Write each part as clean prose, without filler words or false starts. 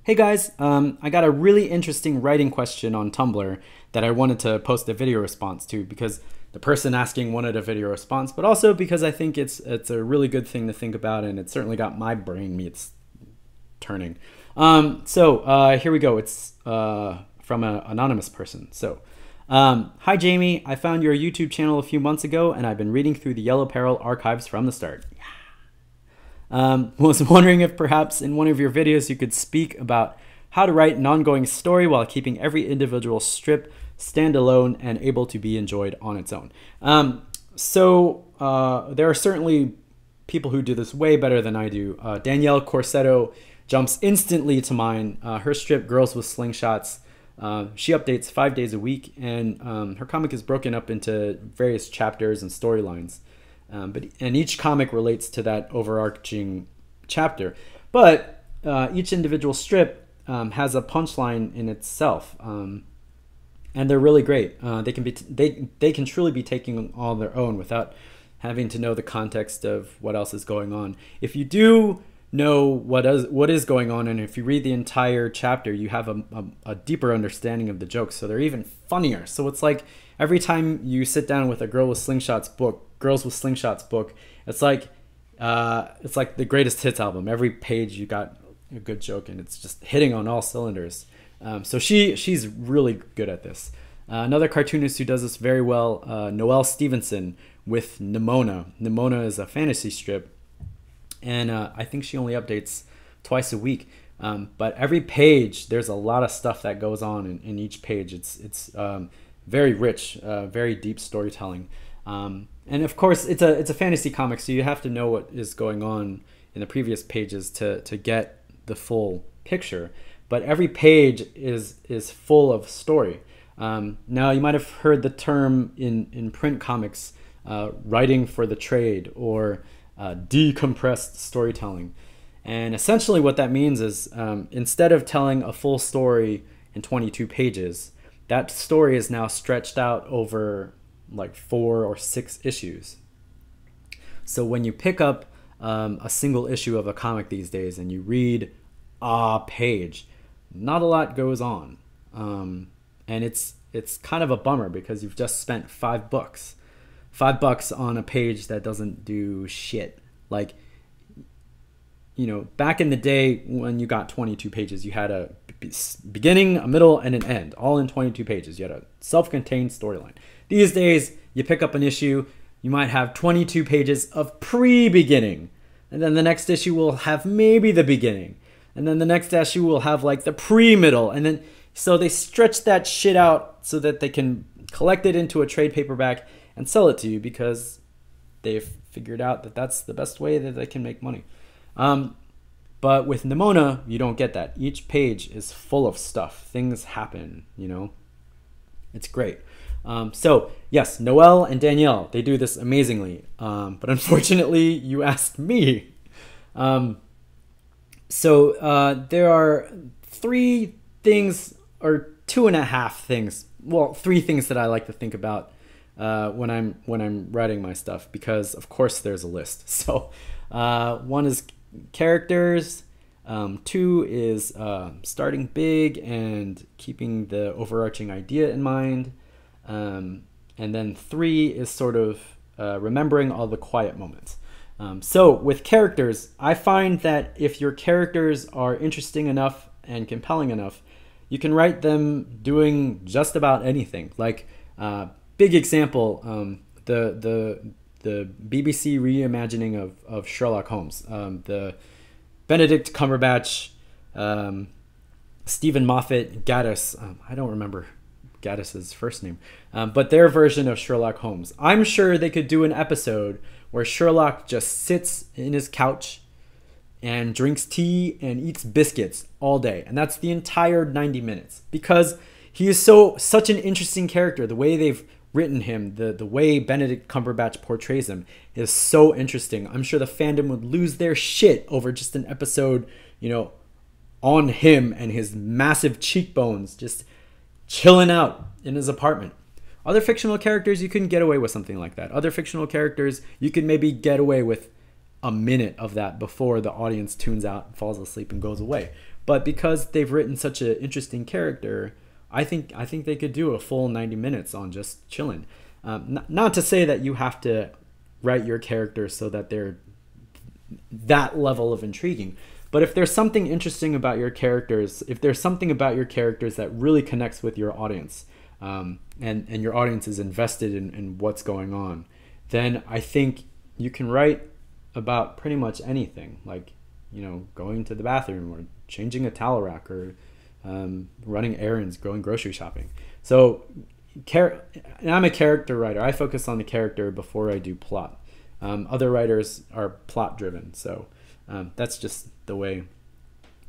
Hey guys, I got a really interesting writing question on Tumblr that I wanted to post a video response to because the person asking wanted a video response, but also because I think it's a really good thing to think about, and it certainly got my brain meats turning. Here we go. It's from an anonymous person. Hi Jamie, I found your YouTube channel a few months ago, and I've been reading through the Yellow Peril archives from the start. Was wondering if perhaps in one of your videos you could speak about how to write an ongoing story while keeping every individual strip standalone and able to be enjoyed on its own. There are certainly people who do this way better than I do. Danielle Corsetto jumps instantly to mind. Her strip, Girls with Slingshots, she updates 5 days a week, and her comic is broken up into various chapters and storylines. And each comic relates to that overarching chapter. But each individual strip has a punchline in itself, and they're really great. They can truly be taken on their own without having to know the context of what else is going on. If you do know what is going on, and if you read the entire chapter, you have a deeper understanding of the jokes, so they're even funnier. So it's like every time you sit down with a Girls with Slingshots book, it's like the greatest hits album. Every page you got a good joke, and it's just hitting on all cylinders. So she's really good at this. Another cartoonist who does this very well, Noelle Stevenson with Nimona. Nimona is a fantasy strip, and I think she only updates twice a week. But every page, there's a lot of stuff that goes on in each page. It's very rich, very deep storytelling. And of course, it's a fantasy comic, so you have to know what is going on in the previous pages to get the full picture. But every page is full of story. Now, you might have heard the term in print comics, writing for the trade, or decompressed storytelling. And essentially what that means is instead of telling a full story in 22 pages, that story is now stretched out over like 4 or 6 issues. So when you pick up a single issue of a comic these days and you read a page, not a lot goes on. And it's kind of a bummer because you've just spent $5 on a page that doesn't do shit. Like, you know, back in the day when you got 22 pages, you had a beginning, a middle, and an end, all in 22 pages. You had a self-contained storyline. These days, you pick up an issue, you might have 22 pages of pre-beginning, and then the next issue will have maybe the beginning, and then the next issue will have like the pre-middle, and then so they stretch that shit out so that they can collect it into a trade paperback and sell it to you because they've figured out that that's the best way that they can make money. But with Nimona, you don't get that. Each page is full of stuff. Things happen, you know. It's great. So yes, Noelle and Danielle, they do this amazingly. But unfortunately, you asked me. There are 3 things, or 2.5 things. Well, 3 things that I like to think about when I'm writing my stuff, because of course there's a list. So 1 is characters. 2 is starting big and keeping the overarching idea in mind. And then 3 is sort of remembering all the quiet moments. So with characters, I find that if your characters are interesting enough and compelling enough, you can write them doing just about anything. Like, big example, the BBC reimagining of Sherlock Holmes, the Benedict Cumberbatch, Stephen Moffat, Gaddis, I don't remember Gaddis's first name, but their version of Sherlock Holmes. I'm sure they could do an episode where Sherlock just sits in his couch and drinks tea and eats biscuits all day, and that's the entire 90 minutes, because he is such an interesting character. The way they've written him, the way Benedict Cumberbatch portrays him is so interesting. I'm sure the fandom would lose their shit over just an episode, you know, on him and his massive cheekbones just chilling out in his apartment. Other fictional characters, you couldn't get away with something like that. Other fictional characters, you could maybe get away with a minute of that before the audience tunes out, falls asleep, and goes away. But because they've written such an interesting character, I think they could do a full 90 minutes on just chilling. Not to say that you have to write your characters so that they're that level of intriguing, but if there's something interesting about your characters, if there's something about your characters that really connects with your audience, and your audience is invested in what's going on, then I think you can write about pretty much anything, like, going to the bathroom or changing a towel rack or running errands, going grocery shopping. So and I'm a character writer. I focus on the character before I do plot. Other writers are plot driven. So that's just the way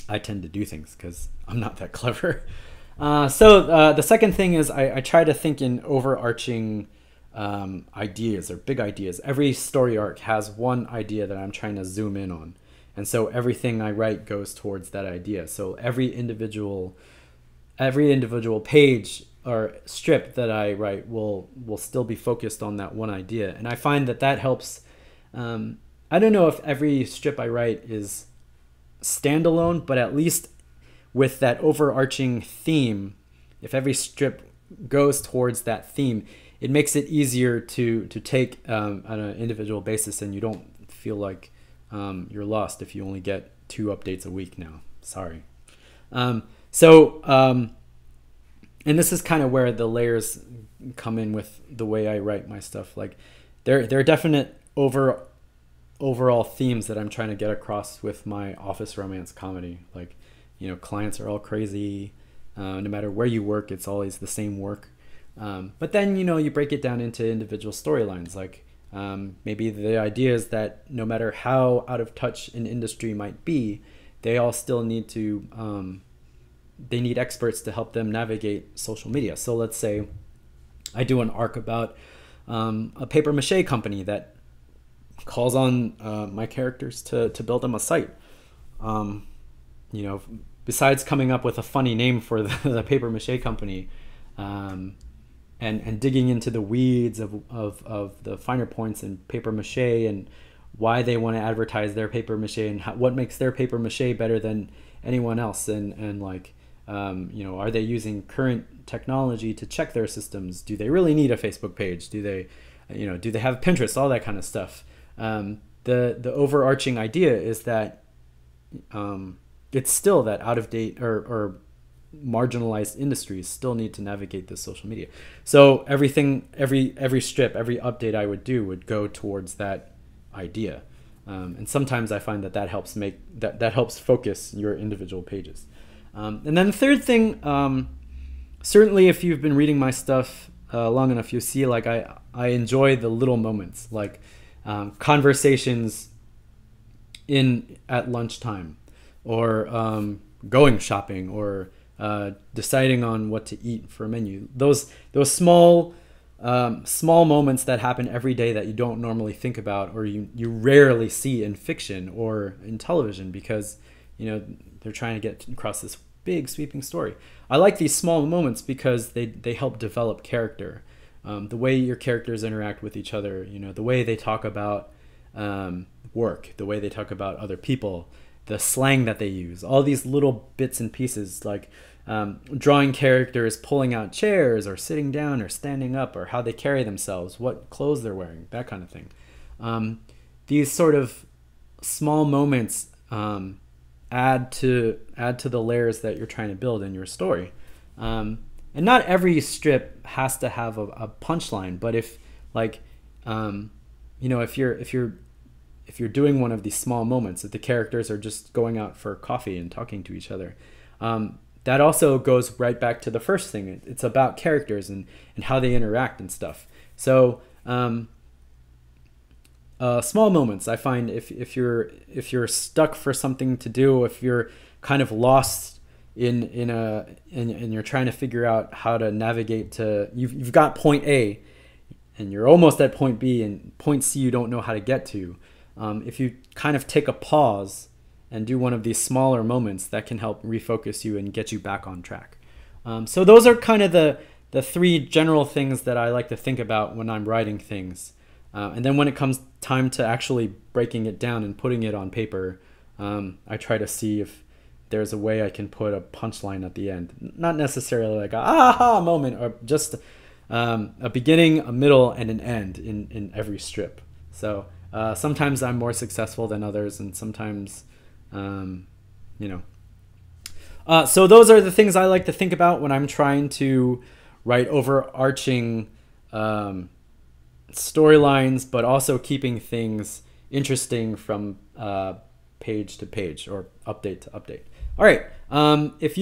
I tend to do things because I'm not that clever. So the second thing is I try to think in overarching ideas or big ideas. Every story arc has one idea that I'm trying to zoom in on. And so everything I write goes towards that idea. So every individual page or strip that I write will still be focused on that one idea. And I find that helps. I don't know if every strip I write is standalone, but at least with that overarching theme, if every strip goes towards that theme, it makes it easier to take on an individual basis, and you don't feel like you're lost if you only get 2 updates a week now. Sorry. And this is kind of where the layers come in with the way I write my stuff. Like there are definite overall themes that I'm trying to get across with my office romance comedy. Like, clients are all crazy. No matter where you work, it's always the same work. But then, you break it down into individual storylines. Like maybe the idea is that no matter how out of touch an industry might be, they all still need to they need experts to help them navigate social media. So let's say I do an arc about a paper mache company that calls on my characters to build them a site. Besides coming up with a funny name for the paper mache company, and digging into the weeds of the finer points in paper mache and why they want to advertise their paper mache and what makes their paper mache better than anyone else, and like, are they using current technology to check their systems? Do they really need a Facebook page? Do they have Pinterest? All that kind of stuff. The overarching idea is that it's still that out of date or marginalized industries still need to navigate this social media. So every strip, every update I would do would go towards that idea. And sometimes I find that helps that helps focus your individual pages. And then the third thing, certainly if you've been reading my stuff long enough, you see like I enjoy the little moments, like conversations at lunchtime, or going shopping, or deciding on what to eat for a menu. Those small moments that happen every day that you don't normally think about, or you rarely see in fiction or in television, because they're trying to get across this big sweeping story. I like these small moments because they help develop character. The way your characters interact with each other, the way they talk about work, the way they talk about other people, the slang that they use, all these little bits and pieces, like drawing characters pulling out chairs or sitting down or standing up, or how they carry themselves, what clothes they're wearing, that kind of thing. These sort of small moments add to the layers that you're trying to build in your story. And not every strip has to have a punchline, but if you're doing one of these small moments, if the characters are just going out for coffee and talking to each other, that also goes right back to the first thing. It's about characters and how they interact and stuff. So small moments, I find, if you're stuck for something to do, if you're kind of lost and you're trying to figure out how to navigate to, you've got point A and you're almost at point B, and point C you don't know how to get to. If you kind of take a pause and do one of these smaller moments, that can help refocus you and get you back on track. So those are kind of the 3 general things that I like to think about when I'm writing things. And then when it comes time to actually breaking it down and putting it on paper, I try to see if there's a way I can put a punchline at the end. Not necessarily like a aha moment, or just a beginning, a middle, and an end in every strip. So sometimes I'm more successful than others, and sometimes, so those are the things I like to think about when I'm trying to write overarching storylines, but also keeping things interesting from page to page or update to update. All right. If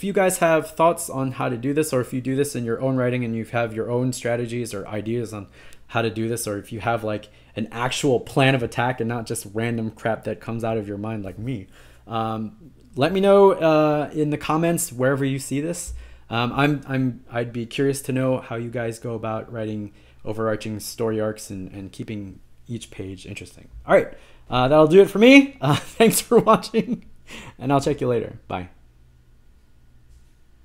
you guys have thoughts on how to do this, or if you do this in your own writing and you have your own strategies or ideas on how to do this, or if you have like an actual plan of attack and not just random crap that comes out of your mind like me, let me know in the comments wherever you see this. I'd be curious to know how you guys go about writing overarching story arcs and keeping each page interesting. All right, that'll do it for me. Thanks for watching, and I'll check you later. Bye.